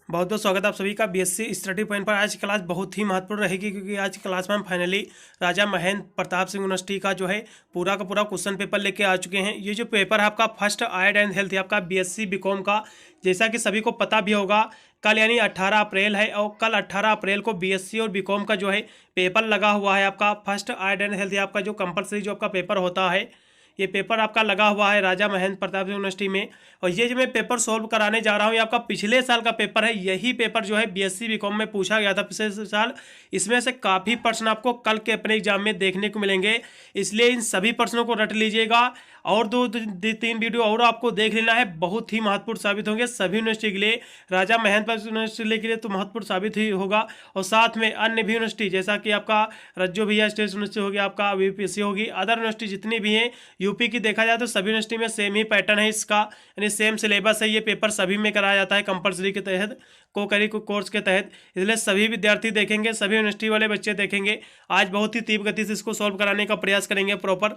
बहुत बहुत स्वागत है आप सभी का बीएससी स्टडी पॉइंट पर। आज की क्लास बहुत ही महत्वपूर्ण रहेगी क्योंकि आज की क्लास में हम फाइनली राजा महेंद्र प्रताप सिंह यूनिवर्सिटी का जो है पूरा का पूरा क्वेश्चन पेपर लेके आ चुके हैं। ये जो पेपर है आपका फर्स्ट आर्ट एंड हेल्थ है आपका बीएससी बीकॉम का, जैसा कि सभी को पता भी होगा कल यानी 18 अप्रैल है और कल 18 अप्रैल को बीएससी और बीकॉम का जो है पेपर लगा हुआ है। आपका फर्स्ट आर्ट एंड हेल्थ आपका जो कंपलसरी जो आपका पेपर होता है, ये पेपर आपका लगा हुआ है राजा महेंद्र प्रताप यूनिवर्सिटी में। और ये जो मैं पेपर सॉल्व कराने जा रहा हूँ ये आपका पिछले साल का पेपर है। यही पेपर जो है बीएससी बीकॉम में पूछा गया था पिछले साल। इसमें से काफ़ी प्रश्न आपको कल के अपने एग्जाम में देखने को मिलेंगे, इसलिए इन सभी प्रश्नों को रट लीजिएगा और दो तीन वीडियो और आपको देख लेना है, बहुत ही महत्वपूर्ण साबित होंगे सभी यूनिवर्सिटी के लिए। राजा महेंद्र यूनिवर्सिटी के लिए तो महत्वपूर्ण साबित ही होगा और साथ में अन्य भी यूनिवर्सिटी जैसा कि आपका रज्जो भैया स्टेट यूनिवर्सिटी होगी, आपका वीपीएससी होगी, अदर यूनिवर्सिटी जितनी भी हैं यूपी की देखा जाए तो सभी यूनिवर्सिटी में सेम ही पैटर्न है इसका, यानी सेम सिलेबस है। ये पेपर सभी में कराया जाता है कंपलसरी के तहत, कोर्स के तहत, इसलिए सभी विद्यार्थी देखेंगे, सभी यूनिवर्सिटी वाले बच्चे देखेंगे। आज बहुत ही तीव्र गति से इसको सॉल्व कराने का प्रयास करेंगे प्रॉपर।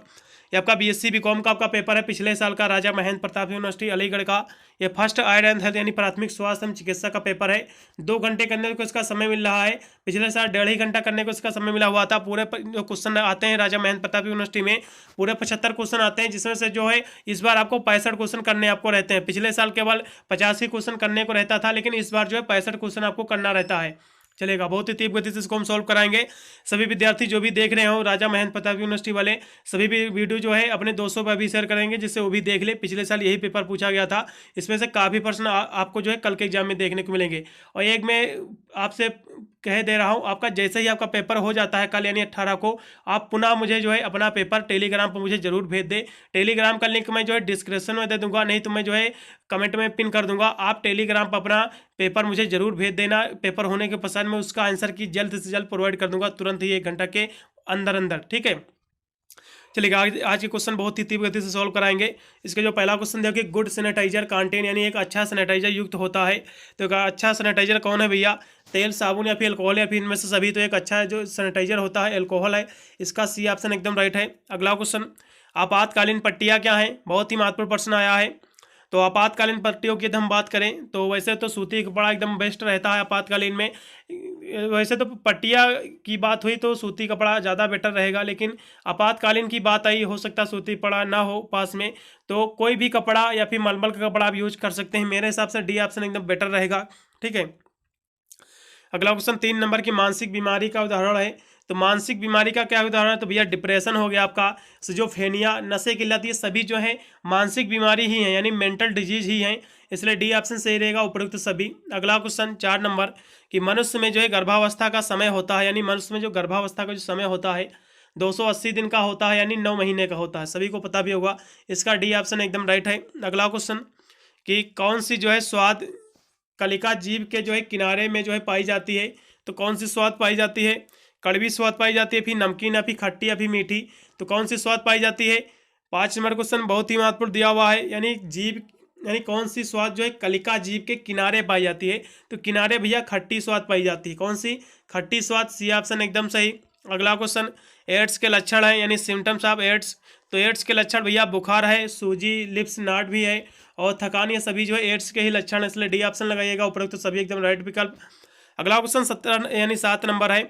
ये आपका बीएससी बीकॉम का आपका पेपर है पिछले साल का, राजा महेंद्र प्रताप यूनिवर्सिटी अलीगढ़ का। ये फर्स्ट आर्ट एंड हेल्थ यानी प्राथमिक स्वास्थ्य एवं चिकित्सा का पेपर है। 2 घंटे करने को इसका समय मिल रहा है, पिछले साल 1.5 घंटा करने को इसका समय मिला हुआ था। पूरे जो क्वेश्चन आते हैं राजा महेंद्र प्रताप यूनिवर्सिटी में पूरे 75 क्वेश्चन आते हैं, जिसमें से जो है इस बार आपको 65 क्वेश्चन करने आपको रहते हैं। पिछले साल केवल 85 क्वेश्चन करने को रहता था, लेकिन इस बार जो है 65 क्वेश्चन आपको करना रहता है। चलेगा, बहुत ही तीव्र गति से इसको हम सॉल्व कराएंगे। सभी विद्यार्थी जो भी देख रहे हो राजा महेंद्र प्रताप यूनिवर्सिटी वाले, सभी भी वीडियो जो है अपने दोस्तों पर भी शेयर करेंगे जिससे वो भी देख ले। पिछले साल यही पेपर पूछा गया था, इसमें से काफ़ी प्रश्न आपको जो है कल के एग्जाम में देखने को मिलेंगे। और एक मैं आपसे कह दे रहा हूं, आपका जैसे ही आपका पेपर हो जाता है कल यानी 18 को, आप पुनः मुझे जो है अपना पेपर टेलीग्राम पर मुझे जरूर भेज दे। टेलीग्राम का लिंक मैं जो है डिस्क्रिप्शन में दे दूंगा, नहीं तो मैं जो है कमेंट में पिन कर दूंगा। आप टेलीग्राम पर अपना पेपर मुझे जरूर भेज देना। पेपर होने के पश्चात मैं उसका आंसर की जल्द से जल्द प्रोवाइड कर दूंगा, तुरंत ही 1 घंटा के अंदर, ठीक है। चलिए आज के क्वेश्चन बहुत ही तीव्र गति से सॉल्व कराएंगे। इसका जो पहला क्वेश्चन देखिए, गुड सैनिटाइजर कंटेन यानी एक अच्छा सैनिटाइजर युक्त होता है। तो अच्छा सैनिटाइजर कौन है भैया? तेल, साबुन या फिर अल्कोहल या फिर इनमें से सभी। तो एक अच्छा जो सैनिटाइजर होता है अल्कोहल है। इसका सी ऑप्शन एकदम राइट है। अगला क्वेश्चन, आपातकालीन पट्टियाँ क्या हैं? बहुत ही महत्वपूर्ण प्रश्न आया है। तो आपातकालीन पट्टियों की यदि हम बात करें तो वैसे तो सूती कपड़ा एकदम बेस्ट रहता है आपातकालीन में। वैसे तो पट्टियाँ की बात हुई तो सूती कपड़ा ज़्यादा बेटर रहेगा, लेकिन आपातकालीन की बात आई, हो सकता सूती कपड़ा ना हो पास में, तो कोई भी कपड़ा या फिर मलमल का कपड़ा आप यूज कर सकते हैं। मेरे हिसाब से डी ऑप्शन एकदम बेटर रहेगा, ठीक है। अगला क्वेश्चन 3 नंबर की मानसिक बीमारी का उदाहरण है। तो मानसिक बीमारी का क्या उदाहरण है? तो भैया डिप्रेशन हो गया, आपका सिजोफ्रेनिया, नशे की लत, ये सभी जो है मानसिक बीमारी ही है, यानी मेंटल डिजीज ही है, इसलिए डी ऑप्शन सही रहेगा उपयुक्त सभी। अगला क्वेश्चन 4 नंबर कि मनुष्य में जो है गर्भावस्था का समय होता है, यानी मनुष्य में जो गर्भावस्था का जो समय होता है 280 दिन का होता है, यानी 9 महीने का होता है, सभी को पता भी होगा। इसका डी ऑप्शन एकदम राइट है। अगला क्वेश्चन कि कौन सी जो है स्वाद कलिका जीभ के जो है किनारे में जो है पाई जाती है? तो कौन सी स्वाद पाई जाती है? कड़वी स्वाद पाई जाती है, फिर नमकीन या फिर खट्टी या फिर मीठी? तो कौन सी स्वाद पाई जाती है? 5 नंबर क्वेश्चन बहुत ही महत्वपूर्ण दिया हुआ है, यानी जीभ यानी कौन सी स्वाद जो है कलिका जीभ के किनारे पाई जाती है? तो किनारे भैया खट्टी स्वाद पाई जाती है। कौन सी? खट्टी स्वाद, सी ऑप्शन एकदम सही। अगला क्वेश्चन, एड्स के लक्षण है यानी सिम्टम्स ऑफ एड्स। तो एड्स के लक्षण भैया बुखार है, सूजी, लिप्स नाट भी है और थकान, ये सभी जो है एड्स के ही लक्षण है, इसलिए डी ऑप्शन लगाइएगा उपरोक्त सभी एकदम राइट विकल्प। अगला क्वेश्चन 17 यानी 7 नंबर है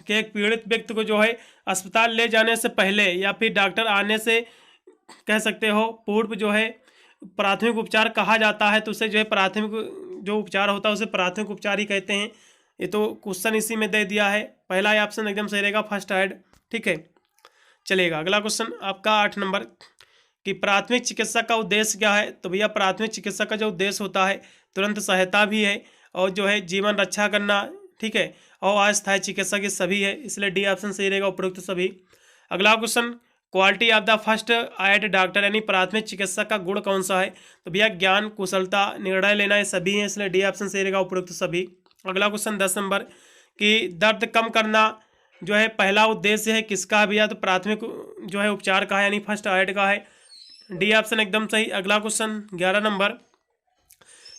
कि एक पीड़ित व्यक्ति को जो है अस्पताल ले जाने से पहले या फिर डॉक्टर आने से कह सकते हो पूर्व जो है प्राथमिक उपचार कहा जाता है। तो उसे जो है प्राथमिक जो उपचार होता है उसे प्राथमिक उपचार ही कहते हैं। ये तो क्वेश्चन इसी में दे दिया है, पहला ऑप्शन एकदम सही रहेगा, फर्स्ट एड, ठीक है। चलेगा, अगला क्वेश्चन आपका 8 नंबर कि प्राथमिक चिकित्सा का उद्देश्य क्या है? तो भैया प्राथमिक चिकित्सा का जो उद्देश्य होता है तुरंत सहायता भी है और जो है जीवन रक्षा करना, ठीक है, और अस्थायी चिकित्सा की सभी है, इसलिए डी ऑप्शन सही रहेगा उपरोक्त सभी। अगला question, quality of the first aid doctor यानी प्राथमिक चिकित्सा का गुण कौन सा है? तो भैया ज्ञान, कुशलता, निर्णय लेना, ये सभी हैं, इसलिए डी ऑप्शन सही रहेगा उपरोक्त सभी। अगला क्वेश्चन 10 नंबर कि दर्द कम करना जो है पहला उद्देश्य है किसका है भैया? तो प्राथमिक जो है उपचार का है, यानी फर्स्ट एड का है, डी ऑप्शन एकदम सही। अगला क्वेश्चन 11 नंबर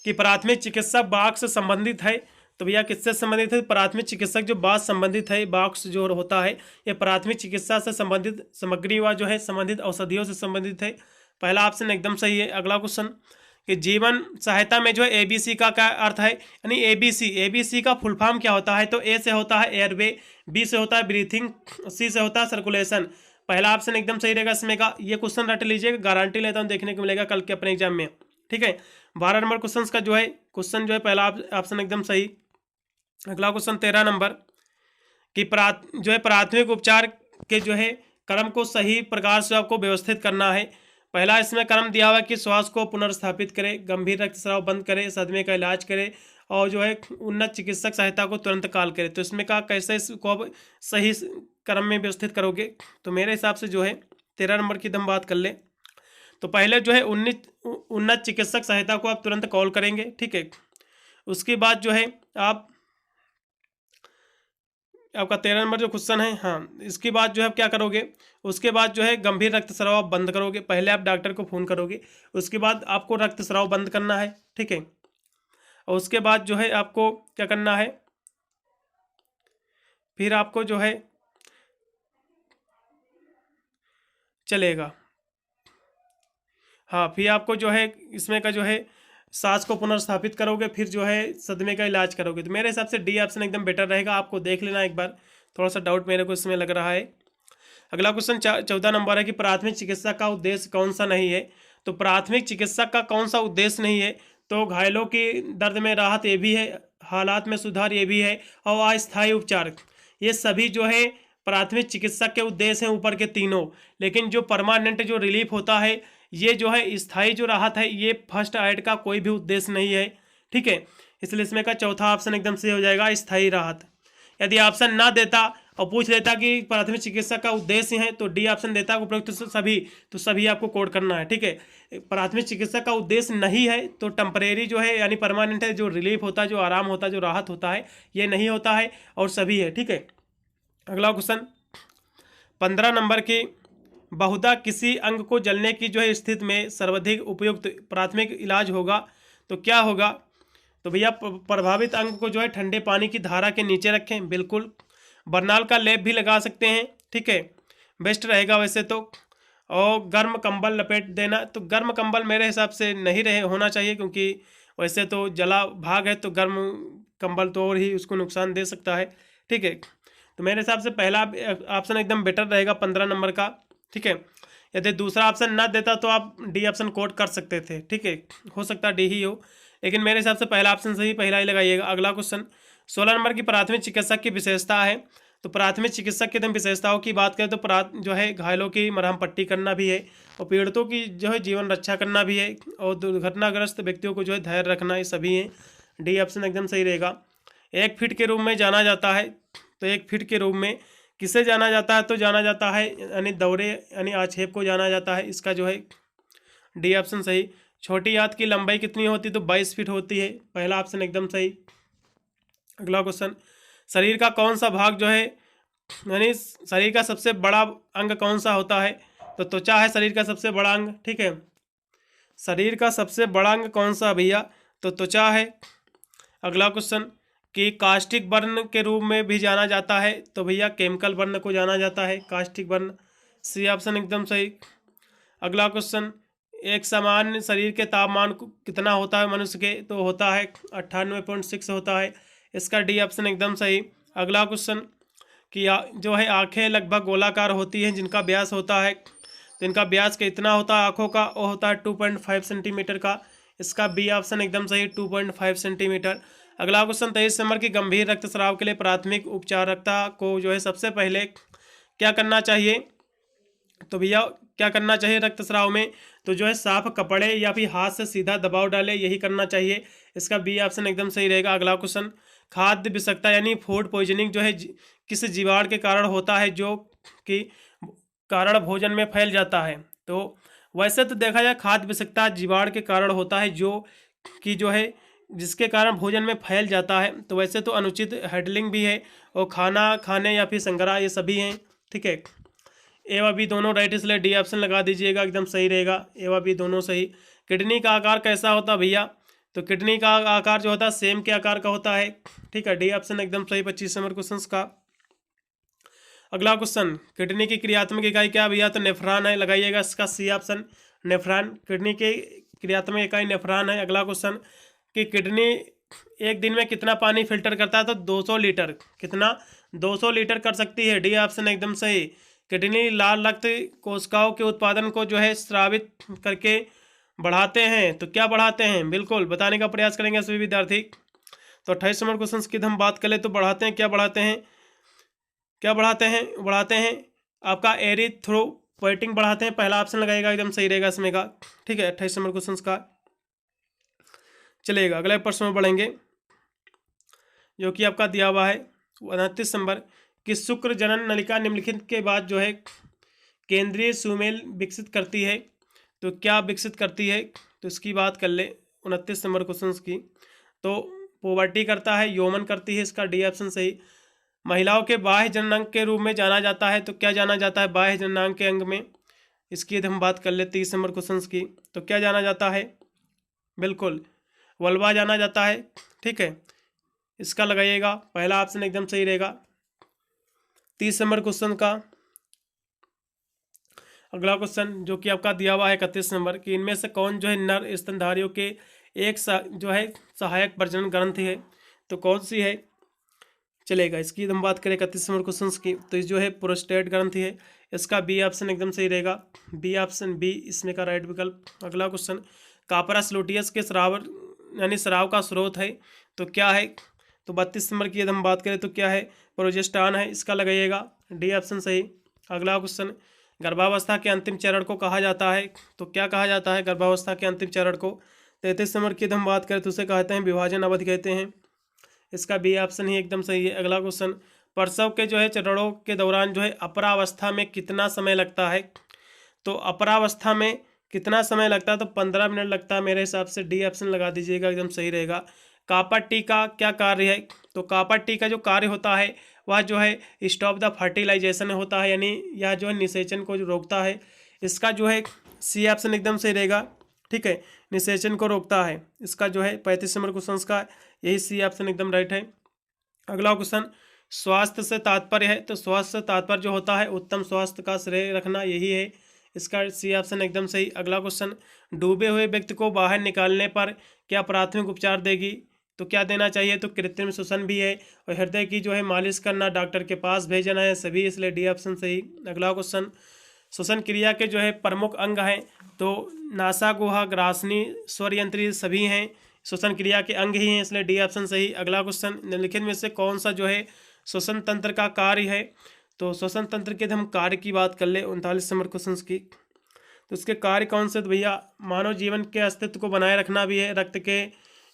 कि प्राथमिक चिकित्सक बाघ से संबंधित है। तो भैया किससे संबंधित है? प्राथमिक चिकित्सक जो बाघ संबंधित है, बाघ जो होता है ये प्राथमिक चिकित्सा से संबंधित सामग्री व जो है संबंधित औषधियों से संबंधित है, पहला ऑप्शन एकदम सही है। अगला क्वेश्चन कि जीवन सहायता में जो है एबीसी का क्या अर्थ है, यानी एबीसी का फुल फॉर्म क्या होता है, तो ए से होता है एयरवे, बी से होता है ब्रीथिंग, सी से होता है सर्कुलेशन। पहला ऑप्शन एकदम सही रहेगा इसमें का। ये क्वेश्चन रट लीजिएगा, गारंटी लेता हूँ देखने को मिलेगा कल के अपने एग्जाम में, ठीक है। 12 नंबर क्वेश्चन का जो है क्वेश्चन जो है पहला ऑप्शन एकदम सही। अगला क्वेश्चन 13 नंबर कि जो है प्राथमिक उपचार के जो है क्रम को सही प्रकार से आपको व्यवस्थित करना है। पहला इसमें क्रम दिया हुआ है कि श्वास को पुनर्स्थापित करे, गंभीर रक्तस्राव बंद करे, सदमे का इलाज करे और जो है उन्नत चिकित्सक सहायता को तुरंत कॉल करे। तो इसमें कहा कैसे इसको आप सही क्रम में व्यवस्थित करोगे, तो मेरे हिसाब से जो है 13 नंबर की हम बात कर ले तो पहले जो है उन्नत चिकित्सक सहायता को आप तुरंत कॉल करेंगे, ठीक है। उसके बाद जो है आपका 13 नंबर जो क्वेश्चन है, हाँ, इसके बाद जो है आप क्या करोगे, उसके बाद जो है गंभीर रक्तस्राव आप बंद करोगे। पहले आप डॉक्टर को फ़ोन करोगे, उसके बाद आपको रक्तस्राव बंद करना है, ठीक है। और उसके बाद जो है आपको क्या करना है, फिर आपको जो है चलेगा, हाँ, फिर आपको जो है इसमें का जो है सांस को पुनर्स्थापित करोगे, फिर जो है सदमे का इलाज करोगे। तो मेरे हिसाब से डी ऑप्शन एकदम बेटर रहेगा, आपको देख लेना एक बार, थोड़ा सा डाउट मेरे को इसमें लग रहा है। अगला क्वेश्चन 14 नंबर है कि प्राथमिक चिकित्सा का उद्देश्य कौन सा नहीं है। तो प्राथमिक चिकित्सा का कौन सा उद्देश्य नहीं है, तो घायलों की दर्द में राहत ये भी है, हालात में सुधार ये भी है, और अस्थायी उपचार, ये सभी जो है प्राथमिक चिकित्सा के उद्देश्य हैं ऊपर के तीनों। लेकिन जो परमानेंट जो रिलीफ होता है, ये जो है स्थायी जो राहत है, ये फर्स्ट एड का कोई भी उद्देश्य नहीं है, ठीक है। इसलिए इसमें का चौथा ऑप्शन एकदम सही हो जाएगा, स्थायी राहत। यदि ऑप्शन ना देता और पूछ लेता कि प्राथमिक चिकित्सा का उद्देश्य है, तो डी ऑप्शन देता उपरोक्त तो सभी आपको कोड करना है, ठीक है। प्राथमिक चिकित्सा का उद्देश्य नहीं है तो टेम्परेरी जो है यानी परमानेंट है, जो रिलीफ होता है, जो आराम होता है, जो राहत होता है, ये नहीं होता है, और सभी है, ठीक है। अगला क्वेश्चन 15 नंबर की बहुधा किसी अंग को जलने की जो है स्थिति में सर्वाधिक उपयुक्त प्राथमिक इलाज होगा, तो क्या होगा। तो भैया प्रभावित अंग को जो है ठंडे पानी की धारा के नीचे रखें, बिल्कुल। बर्नाल का लेप भी लगा सकते हैं, ठीक है, बेस्ट रहेगा वैसे तो। और गर्म कंबल लपेट देना, तो गर्म कंबल मेरे हिसाब से नहीं रहे होना चाहिए, क्योंकि वैसे तो जला भाग है, तो गर्म कंबल तो और ही उसको नुकसान दे सकता है, ठीक है। तो मेरे हिसाब से पहला ऑप्शन एकदम बेटर रहेगा 15 नंबर का, ठीक है। यदि दूसरा ऑप्शन ना देता तो आप डी ऑप्शन कोड कर सकते थे, ठीक है, हो सकता है डी ही हो, लेकिन मेरे हिसाब से पहला ऑप्शन सही, पहला ही लगाइएगा। अगला क्वेश्चन 16 नंबर की प्राथमिक चिकित्सक की विशेषता है। तो प्राथमिक चिकित्सक की विशेषताओं की बात करें तो जो है घायलों की मरहम पट्टी करना भी है, और पीड़ितों की जो है जीवन रक्षा करना भी है, और दुर्घटनाग्रस्त व्यक्तियों को जो है धैर्य रखना, ये सभी हैं। डी ऑप्शन एकदम सही रहेगा। 1 फीट के रूप में जाना जाता है, तो 1 फीट के रूप में किसे जाना जाता है, तो जाना जाता है यानी दौरे यानी आक्षेप को जाना जाता है, इसका जो है डी ऑप्शन सही। छोटी हाथ की लंबाई कितनी होती है, तो 22 फीट होती है, पहला ऑप्शन एकदम सही। अगला क्वेश्चन शरीर का कौन सा भाग जो है यानी शरीर का सबसे बड़ा अंग कौन सा होता है, तो त्वचा है शरीर का सबसे बड़ा अंग, ठीक है। शरीर का सबसे बड़ा अंग कौन सा भैया, तो त्वचा है। अगला क्वेश्चन कि कास्टिक वर्ण के रूप में भी जाना जाता है, तो भैया केमिकल वर्ण को जाना जाता है, कास्टिक वर्ण, सी ऑप्शन एकदम सही। अगला क्वेश्चन एक सामान्य शरीर के तापमान कितना होता है मनुष्य के, तो होता है 98.6 होता है, इसका डी ऑप्शन एकदम सही। अगला क्वेश्चन कि जो है आंखें लगभग गोलाकार होती हैं जिनका व्यास होता है, तो इनका व्यास कितना होता है आँखों का, वो होता है 2.5 सेंटीमीटर का, इसका बी ऑप्शन एकदम सही 2.5 सेंटीमीटर। अगला क्वेश्चन 23 नंबर की गंभीर रक्तस्राव के लिए प्राथमिक उपचारकता को जो है सबसे पहले क्या करना चाहिए, तो भैया क्या करना चाहिए रक्तस्राव में, तो जो है साफ कपड़े या फिर हाथ से सीधा दबाव डाले, यही करना चाहिए, इसका बी ऑप्शन एकदम सही रहेगा। अगला क्वेश्चन खाद्य विषाक्तता यानी फूड पॉइजनिंग जो है किस जीवाणु के कारण होता है, जो कि कारण भोजन में फैल जाता है। तो वैसे तो देखा जाए खाद्य विषाक्तता जीवाणु के कारण होता है, जो कि जो है जिसके कारण भोजन में फैल जाता है। तो वैसे तो अनुचित हैंडलिंग भी है, और खाना खाने या फिर संग्रह, ये सभी हैं, ठीक है। ए व बी दोनों राइट, इसलिए डी ऑप्शन लगा दीजिएगा, एकदम सही रहेगा, ए व बी दोनों सही। किडनी का आकार कैसा होता है भैया, तो किडनी का आकार जो होता है सेम के आकार का होता है, ठीक है, डी ऑप्शन एकदम सही 25 नंबर क्वेश्चन का। अगला क्वेश्चन किडनी की क्रियात्मक इकाई क्या भैया, तो नेफ्रॉन है, लगाइएगा इसका सी ऑप्शन नेफ्रॉन। किडनी के क्रियात्मक इकाई नेफ्रॉन है। अगला क्वेश्चन कि किडनी एक दिन में कितना पानी फिल्टर करता है, तो 200 लीटर। कितना? 200 लीटर कर सकती है। डी ऑप्शन एकदम सही। किडनी लाल रक्त कोशिकाओं के उत्पादन को जो है स्रावित करके बढ़ाते हैं, तो क्या बढ़ाते हैं? बिल्कुल बताने का प्रयास करेंगे सभी विद्यार्थी। तो 28 नंबर क्वेश्चन की हम बात करें तो बढ़ाते हैं, क्या बढ़ाते हैं? क्या बढ़ाते हैं? बढ़ाते हैं आपका एरिथ्रोपोएटिन बढ़ाते हैं। पहला ऑप्शन लगाएगा, एकदम सही रहेगा इसमें का। ठीक है, 28 नंबर क्वेश्चन का चलेगा। अगले प्रश्न में बढ़ेंगे जो कि आपका दिया हुआ है 29 नंबर कि शुक्र जनन नलिका निम्नलिखित के बाद जो है केंद्रीय सुमेल विकसित करती है, तो क्या विकसित करती है? तो इसकी बात कर ले 29 नंबर क्वेश्चन की। तो पोवर्टी करता है, यौवन करती है, इसका डी ऑप्शन सही। महिलाओं के बाह्य जननांग के रूप में जाना जाता है, तो क्या जाना जाता है बाह्य जननांग के अंग में? इसकी यदि हम बात कर ले 30 नंबर क्वेश्चन की, तो क्या जाना जाता है? बिल्कुल वल्वा जाना जाता है। ठीक है, इसका लगाइएगा, पहला ऑप्शन एकदम सही रहेगा 30 नंबर क्वेश्चन का। अगला क्वेश्चन जो कि आपका दिया हुआ है 31 नंबर कि इनमें से कौन जो है नर स्तनधारियों के एक जो है सहायक प्रजनन ग्रंथि है, तो कौन सी है? चलेगा, इसकी हम बात करें 31 नंबर क्वेश्चन की, तो इस जो है प्रोस्टेट ग्रंथि है। इसका बी ऑप्शन एकदम सही रहेगा, बी ऑप्शन बी इसमें का राइट विकल्प। अगला क्वेश्चन कापरस लुटियस के स्राव यानी स्राव का स्रोत है, तो क्या है? तो 32 नंबर की यदि हम बात करें तो क्या है? प्रोजेस्टेरॉन है, इसका लगाइएगा, डी ऑप्शन सही। अगला क्वेश्चन गर्भावस्था के अंतिम चरण को कहा जाता है, तो क्या कहा जाता है गर्भावस्था के अंतिम चरण को? 33 नंबर की यदि हम बात करें तो उसे कहते हैं विभाजन अवधि कहते हैं, इसका बी ऑप्शन ही एकदम सही है। अगला क्वेश्चन प्रसव के जो है चरणों के दौरान जो है अपरावस्था में कितना समय लगता है? तो अपरावस्था में कितना समय लगता है? तो 15 मिनट लगता है मेरे हिसाब से, डी ऑप्शन लगा दीजिएगा, एकदम सही रहेगा। कापर टी का क्या कार्य है? तो कापर टी का जो कार्य होता है वह जो है स्टॉप द फर्टिलाइजेशन होता है, यानी यह जो है निषेचन को जो रोकता है। इसका जो है सी ऑप्शन एकदम सही रहेगा। ठीक है, निषेचन को रोकता है, इसका जो है 35 नंबर क्वेश्चन का यही सी ऑप्शन एकदम राइट है। अगला क्वेश्चन स्वास्थ्य से तात्पर्य है, तो स्वास्थ्य से तात्पर्य जो होता है उत्तम स्वास्थ्य का श्रेय रखना, यही है, इसका सी ऑप्शन एकदम सही। अगला क्वेश्चन डूबे हुए व्यक्ति को बाहर निकालने पर क्या प्राथमिक उपचार देगी, तो क्या देना चाहिए? तो कृत्रिम श्वसन भी है, और हृदय की जो है मालिश करना, डॉक्टर के पास भेजना है, सभी, इसलिए डी ऑप्शन सही। अगला क्वेश्चन श्वसन क्रिया के जो है प्रमुख अंग हैं, तो नासा गुहा ग्रासनी स्वर यंत्री सभी हैं श्वसन क्रिया के अंग ही हैं, इसलिए डी ऑप्शन सही। अगला क्वेश्चन निम्नलिखित में से कौन सा जो है श्वसन तंत्र का कार्य है? तो श्वसन तंत्र के हम कार्य की बात कर ले 39 नंबर क्वेश्चन की, तो इसके कार्य कौन से? तो भैया मानव जीवन के अस्तित्व को बनाए रखना भी है, रक्त के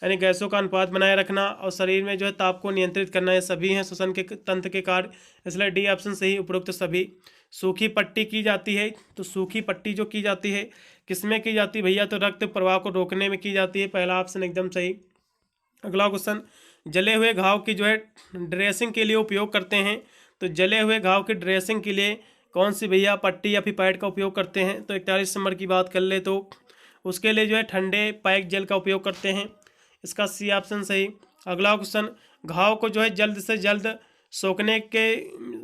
यानी गैसों का अनुपात बनाए रखना, और शरीर में जो है ताप को नियंत्रित करना, ये सभी हैं श्वसन के तंत्र के कार्य, इसलिए डी ऑप्शन सही उपरोक्त सभी। सूखी पट्टी की जाती है, तो सूखी पट्टी जो की जाती है किसमें की जाती है भैया? तो रक्त प्रवाह को रोकने में की जाती है, पहला ऑप्शन एकदम सही। अगला क्वेश्चन जले हुए घाव की जो है ड्रेसिंग के लिए उपयोग करते हैं, तो जले हुए घाव की ड्रेसिंग के लिए कौन सी भैया पट्टी या फिर पैड का उपयोग करते हैं? तो 41 नंबर की बात कर ले तो उसके लिए जो है ठंडे पैक जेल का उपयोग करते हैं, इसका सी ऑप्शन सही। अगला क्वेश्चन घाव को जो है जल्द से जल्द सोखने के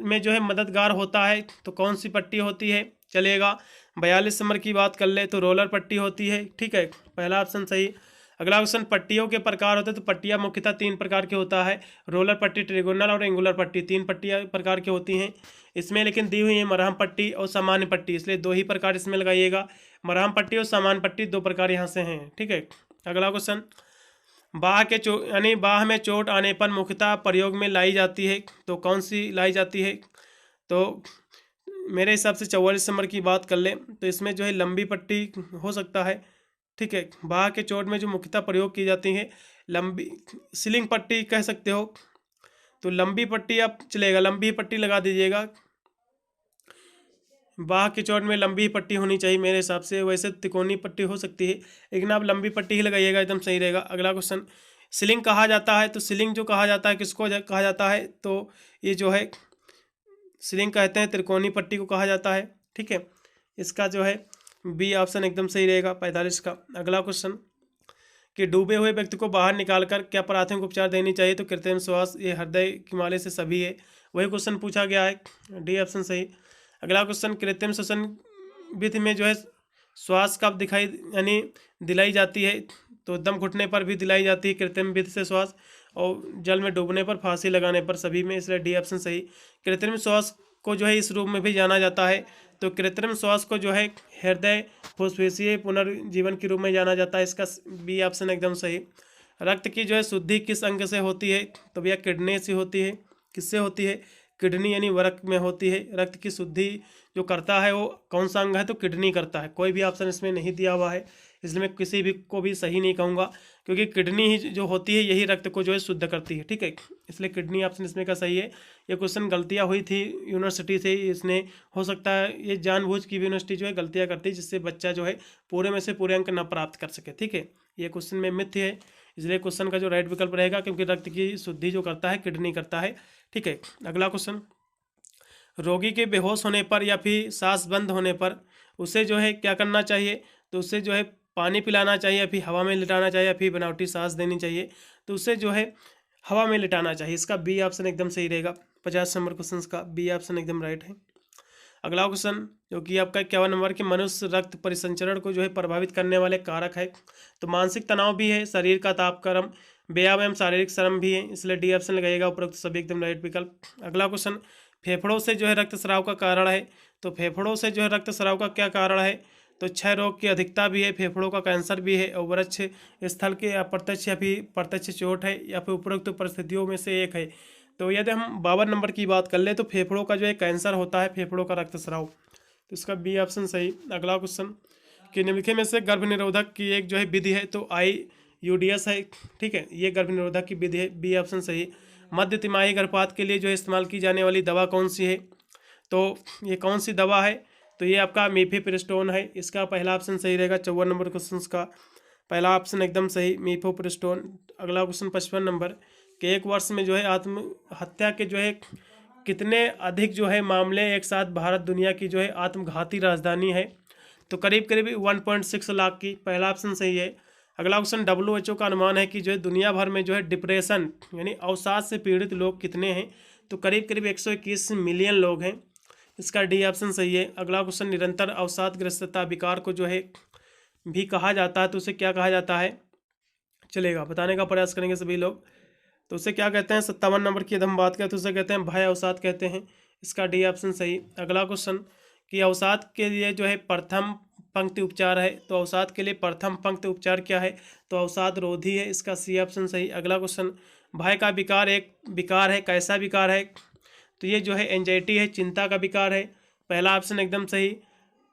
में जो है मददगार होता है, तो कौन सी पट्टी होती है? चलेगा, 42 नंबर की बात कर ले तो रोलर पट्टी होती है। ठीक है, पहला ऑप्शन सही। अगला क्वेश्चन पट्टियों के प्रकार होते हैं, तो पट्टियाँ मुख्यतः 3 प्रकार के होता है, रोलर पट्टी, ट्रिगोनल और एंगुलर पट्टी, 3 पट्टियाँ प्रकार की होती हैं इसमें, लेकिन दी हुई है मरहम पट्टी और सामान्य पट्टी, इसलिए 2 ही प्रकार इसमें लगाइएगा, मरहम पट्टी और सामान्य पट्टी 2 प्रकार यहाँ से हैं। ठीक है, अगला क्वेश्चन बाह के यानी बाह में चोट आने पर मुख्यतः प्रयोग में लाई जाती है, तो कौन सी लाई जाती है? तो मेरे हिसाब से 44 नंबर की बात कर ले तो इसमें जो है लंबी पट्टी हो सकता है। ठीक है, बाह के चोट में जो मुख्यतः प्रयोग की जाती है लंबी सीलिंग पट्टी कह सकते हो, तो लंबी पट्टी आप चलेगा, लंबी पट्टी लगा दीजिएगा, बाह की चोट में लंबी ही पट्टी होनी चाहिए मेरे हिसाब से, वैसे तिकोनी पट्टी हो सकती है लेकिन आप लंबी पट्टी ही लगाइएगा, एकदम सही रहेगा। अगला क्वेश्चन सीलिंग कहा जाता है, तो सीलिंग जो कहा जाता है किसको कहा जाता है? तो ये जो है सीलिंग कहते हैं त्रिकोणी पट्टी को कहा जाता है। ठीक है, इसका जो है बी ऑप्शन एकदम सही रहेगा 45 का। अगला क्वेश्चन कि डूबे हुए व्यक्ति को बाहर निकालकर क्या प्राथमिक उपचार देनी चाहिए? तो कृत्रिम श्वास, ये हृदय की माले से सभी है, वही क्वेश्चन पूछा गया है, डी ऑप्शन सही। अगला क्वेश्चन कृत्रिम श्वसन विधि में जो है श्वास कब दिखाई यानी दिलाई जाती है, तो दम घुटने पर भी दिलाई जाती है कृत्रिम विधि से श्वास, और जल में डूबने पर, फांसी लगाने पर, सभी में, इसलिए डी ऑप्शन सही। कृत्रिम श्वास को जो है इस रूप में भी जाना जाता है, तो कृत्रिम श्वास को जो है हृदय फुस्फुसीय पुनर्जीवन के रूप में जाना जाता है, इसका बी ऑप्शन एकदम सही। रक्त की जो है शुद्धि किस अंग से होती है, तो भैया किडनी से होती है। किससे होती है? किडनी यानी वृक्क में होती है। रक्त की शुद्धि जो करता है वो कौन सा अंग है, तो किडनी करता है। कोई भी ऑप्शन इसमें नहीं दिया हुआ है, इसलिए मैं किसी भी को भी सही नहीं कहूँगा, क्योंकि किडनी ही जो होती है यही रक्त को जो है शुद्ध करती है, ठीक है। इसलिए किडनी ऑप्शन इसमें का सही है। ये क्वेश्चन गलतियाँ हुई थी यूनिवर्सिटी से, इसने हो सकता है ये जानबूझ की भी यूनिवर्सिटी जो है गलतियाँ करती है, जिससे बच्चा जो है पूरे में से पूरे अंक न प्राप्त कर सके, ठीक है। ये क्वेश्चन में मिथ्य है, इसलिए क्वेश्चन का जो राइट विकल्प रहेगा, क्योंकि रक्त की शुद्धि जो करता है किडनी करता है, ठीक है। अगला क्वेश्चन, रोगी के बेहोश होने पर या फिर सांस बंद होने पर उसे जो है क्या करना चाहिए, तो उसे जो है पानी पिलाना चाहिए, या फिर हवा में लिटाना चाहिए, या फिर बनावटी सांस देनी चाहिए, तो उसे जो है हवा में लिटाना चाहिए। इसका बी ऑप्शन एकदम सही रहेगा। 50 नंबर क्वेश्चन का बी ऑप्शन एकदम राइट है। अगला क्वेश्चन जो कि आपका 51 नंबर के, मनुष्य रक्त परिसंचरण को जो है प्रभावित करने वाले कारक है, तो मानसिक तनाव भी है, शरीर का तापक्रम, व्यायाम एवं शारीरिक श्रम भी है, इसलिए डी ऑप्शन लगाइएगा उपरोक्त सभी एकदम राइट विकल्प। अगला क्वेश्चन, फेफड़ों से जो है रक्तस्राव का कारण है, तो फेफड़ों से जो है रक्तस्राव का क्या कारण है, तो क्षय रोग की अधिकता भी है, फेफड़ों का कैंसर भी है, और वृक्ष स्थल के अप्रत्यक्ष या फिर प्रत्यक्ष चोट है, या फिर उपरोक्त परिस्थितियों में से एक है। तो यदि हम 52 नंबर की बात कर ले तो फेफड़ों का जो है कैंसर होता है, फेफड़ों का रक्तस्राव, तो इसका बी ऑप्शन सही। अगला क्वेश्चन, कि निम्नलिखित में से गर्भ निरोधक की एक जो है विधि है, तो IUDS है, ठीक है, ये गर्भ निरोधक की विधि है, बी ऑप्शन सही। मध्य तिमाही गर्भपात के लिए जो है इस्तेमाल की जाने वाली दवा कौन सी है, तो ये कौन सी दवा है, तो ये आपका मीफेप्रिस्टोन है, इसका पहला ऑप्शन सही रहेगा। 54 नंबर क्वेश्चन का पहला ऑप्शन एकदम सही, मीफेप्रिस्टोन। अगला क्वेश्चन 55 नंबर, कि एक वर्ष में जो है आत्महत्या के जो है कितने अधिक जो है मामले एक साथ भारत दुनिया की जो है आत्मघाती राजधानी है, तो करीब करीब 1.6 लाख की, पहला ऑप्शन सही है। अगला क्वेश्चन, WHO का अनुमान है कि जो है दुनिया भर में जो है डिप्रेशन यानी अवसाद से पीड़ित लोग कितने हैं, तो करीब करीब 121 मिलियन लोग हैं, इसका डी ऑप्शन सही है। अगला क्वेश्चन, निरंतर अवसादग्रस्तता विकार को जो है भी कहा जाता है, तो उसे क्या कहा जाता है, चलेगा बताने का प्रयास करेंगे सभी लोग, तो उसे क्या कहते हैं। 57 नंबर की यदि हम बात करें तो उसे कहते हैं भय अवसाद कहते हैं, इसका डी ऑप्शन सही। अगला क्वेश्चन, कि अवसाद के लिए जो है प्रथम पंक्ति उपचार है, तो अवसाद के लिए प्रथम पंक्ति उपचार क्या है, तो अवसाद रोधी है, इसका सी ऑप्शन सही। अगला क्वेश्चन, भय का विकार एक विकार है, कैसा विकार है, तो ये जो है एंजाइटी है, चिंता का विकार है, पहला ऑप्शन एकदम सही।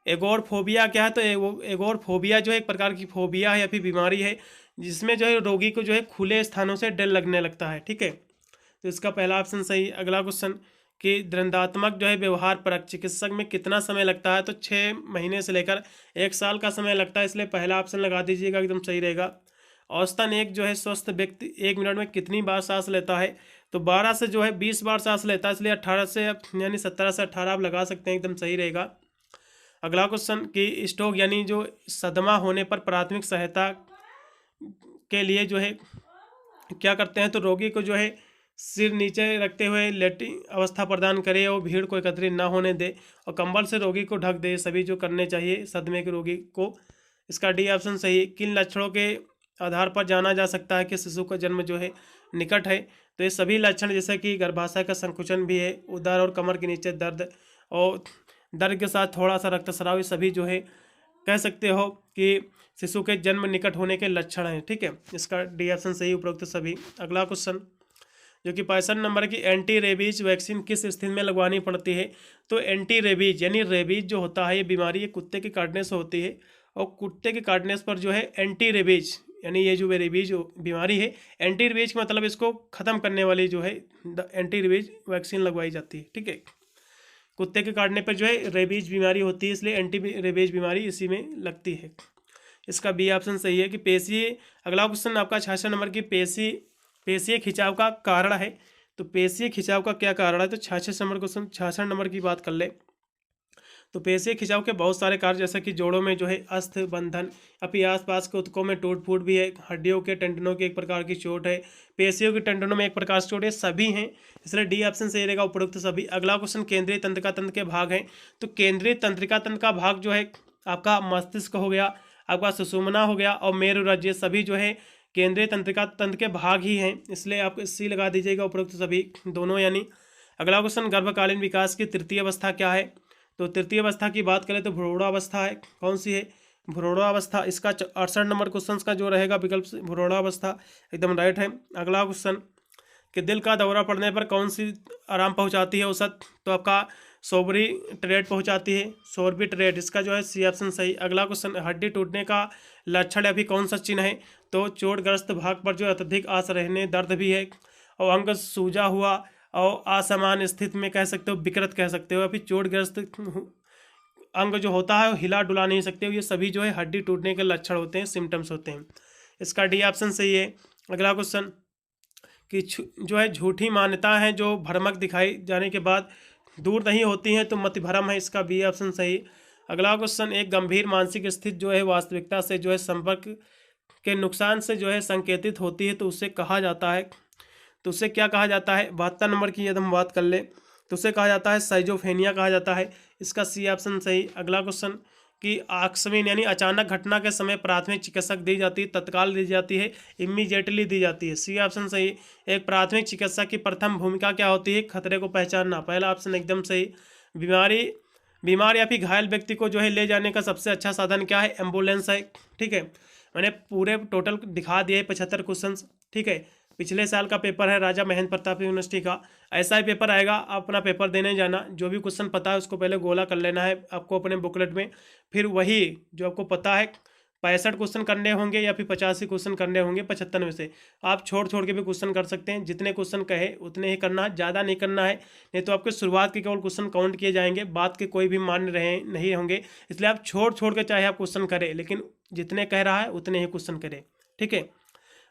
एगोरफोबिया क्या है, तो एगोरफोबिया जो है एक प्रकार की फोबिया है या फिर बीमारी है, जिसमें जो है रोगी को जो है खुले स्थानों से डर लगने लगता है, ठीक है, तो इसका पहला ऑप्शन सही। अगला क्वेश्चन, कि दंडात्मक जो है व्यवहार परक चिकित्सक में कितना समय लगता है, तो 6 महीने से लेकर 1 साल का समय लगता है, इसलिए पहला ऑप्शन लगा दीजिएगा, एकदम सही रहेगा। औसतन एक जो है स्वस्थ व्यक्ति 1 मिनट में कितनी बार सांस लेता है, तो 12 से जो है 20 बार सांस लेता है, इसलिए 18 से यानी 17 से 18 आप लगा सकते हैं, एकदम सही रहेगा। अगला क्वेश्चन, कि स्ट्रोक यानी जो सदमा होने पर प्राथमिक सहायता के लिए जो है क्या करते हैं, तो रोगी को जो है सिर नीचे रखते हुए लेटी अवस्था प्रदान करे और भीड़ को एकत्रित ना होने दे और कंबल से रोगी को ढक दे, सभी जो करने चाहिए सदमे के रोगी को, इसका डी ऑप्शन सही। किन लक्षणों के आधार पर जाना जा सकता है कि शिशु का जन्म जो है निकट है, तो ये सभी लक्षण जैसे कि गर्भाशय का संकुचन भी है, उदर और कमर के नीचे दर्द और दर्द के साथ थोड़ा सा रक्तस्राव, ये सभी जो है कह सकते हो कि शिशु के जन्म निकट होने के लक्षण हैं, ठीक है, इसका डी ऑप्शन सही उपरोक्त सभी। अगला क्वेश्चन, जो कि 65 नंबर की, एंटी रेबीज वैक्सीन किस स्थिति में लगवानी पड़ती है, तो एंटी रेबीज यानी रेबीज जो होता है ये बीमारी ये कुत्ते के काटने से होती है, और कुत्ते के काटने पर जो है एंटी रेबीज यानी ये जो रेबीज बीमारी है, एंटी रेबीज का मतलब इसको ख़त्म करने वाली जो है एंटी रेबीज वैक्सीन लगवाई जाती है, ठीक है। कुत्ते के काटने पर जो है रेबीज बीमारी होती है, इसलिए एंटी रेबीज बीमारी इसी में लगती है, इसका बी ऑप्शन सही है। कि पेशी, अगला क्वेश्चन आपका 66 नंबर की, पेशीय खिंचाव का कारण है, तो पेशीय खिंचाव का क्या कारण है, तो 66 नंबर क्वेश्चन 66 नंबर की बात कर ले, तो पेशीय खिंचाव के बहुत सारे कारण, जैसे कि जोड़ों में जो है अस्थ बंधन, अपनी आसपास के ऊतकों में टूट फूट भी है, हड्डियों के टेंडनों की एक प्रकार की चोट है, पेशियों के टेंडनों में एक प्रकार से चोट है, सभी हैं, इसलिए डी ऑप्शन सही रहेगा उपरोक्त सभी। अगला क्वेश्चन, केंद्रीय तंत्रिका तंत्र के भाग हैं, तो केंद्रीय तंत्रिका तंत्र का भाग जो है आपका मस्तिष्क हो गया, आपका सुषुम्ना हो गया और मेरुरज्जु, ये सभी जो है केंद्रीय तंत्रिका तंत्र के भाग ही हैं, इसलिए आप सी लगा दीजिएगा उपरोक्त सभी दोनों यानी। अगला क्वेश्चन, गर्भकालीन विकास की तृतीय अवस्था क्या है? तो तृतीय अवस्था की बात करें तो भ्रूणावस्था है। कौन सी है? भ्रूणावस्था। इसका 68 नंबर क्वेश्चन का जो रहेगा विकल्प भ्रूणावस्था एकदम राइट है। अगला क्वेश्चन कि दिल का दौरा पड़ने पर कौन सी आराम पहुंचाती है औसत? तो आपका सोर्बिट्रेट पहुंचाती है, सोर्बिट्रेट, इसका जो है सी ऑप्शन सही। अगला क्वेश्चन, हड्डी टूटने का लक्षण अभी कौन सा चिन्ह है? तो चोटग्रस्त भाग पर जो अत्यधिक आस रहने, दर्द भी है और अंग सूजा हुआ और असमान स्थिति में कह सकते हो, विकृत कह सकते हो, या फिर चोटग्रस्त अंग जो होता है वो हिला डुला नहीं सकते हो, ये सभी जो है हड्डी टूटने के लक्षण होते हैं, सिम्टम्स होते हैं। इसका डी ऑप्शन सही है। अगला क्वेश्चन कि जो है झूठी मान्यता है जो भ्रामक दिखाई जाने के बाद दूर नहीं होती हैं तो मति भ्रम है, इसका बी ऑप्शन सही। अगला क्वेश्चन, एक गंभीर मानसिक स्थिति जो है वास्तविकता से जो है संपर्क के नुकसान से जो है संकेतित होती है तो उसे कहा जाता है, तो उसे क्या कहा जाता है? 72 नंबर की यदि हम बात कर ले तो उसे कहा जाता है साइजोफ्रेनिया कहा जाता है, इसका सी ऑप्शन सही। अगला क्वेश्चन कि आकस्मिक यानी अचानक घटना के समय प्राथमिक चिकित्सक दी जाती है, तत्काल दी जाती है, इमीडिएटली दी जाती है, सी ऑप्शन सही। एक प्राथमिक चिकित्सक की प्रथम भूमिका क्या होती है? खतरे को पहचानना, पहला ऑप्शन एकदम सही। बीमार या फिर घायल व्यक्ति को जो है ले जाने का सबसे अच्छा साधन क्या है? एम्बुलेंस है। ठीक है, मैंने पूरे टोटल दिखा दिए 75 क्वेश्चन। ठीक है, पिछले साल का पेपर है राजा महेंद्र प्रताप यूनिवर्सिटी का, ऐसा ही पेपर आएगा, आप अपना पेपर देने जाना, जो भी क्वेश्चन पता है उसको पहले गोला कर लेना है आपको अपने बुकलेट में, फिर वही जो आपको पता है 65 क्वेश्चन करने होंगे या फिर 85 क्वेश्चन करने होंगे 75 में से, आप छोड़ छोड़ के भी क्वेश्चन कर सकते हैं, जितने क्वेश्चन कहे उतने ही करना, ज़्यादा नहीं करना है, नहीं तो आपके शुरुआत के केवल क्वेश्चन काउंट किए जाएंगे, बाद के कोई भी मान्य रहे नहीं होंगे, इसलिए आप छोड़ छोड़ के चाहे आप क्वेश्चन करें लेकिन जितने कह रहा है उतने ही क्वेश्चन करें। ठीक है,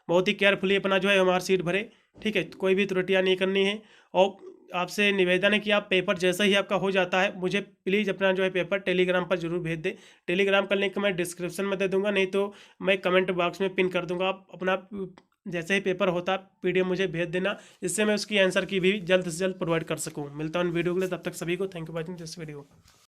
बहुत ही केयरफुली अपना जो है एमआर सीट भरे। ठीक है, कोई भी त्रुटियां नहीं करनी है और आपसे निवेदन है कि आप पेपर जैसा ही आपका हो जाता है मुझे प्लीज़ अपना जो है पेपर टेलीग्राम पर जरूर भेज दें। टेलीग्राम का लिंक मैं डिस्क्रिप्शन में दे दूंगा, नहीं तो मैं कमेंट बॉक्स में पिन कर दूंगा। आप अपना जैसे ही पेपर होता PDF मुझे भेज देना, जिससे मैं उसकी आंसर की भी जल्द से जल्द प्रोवाइड कर सकूँ। मिलता हूँ वीडियो के लिए, तब तक सभी को thank you watching this video.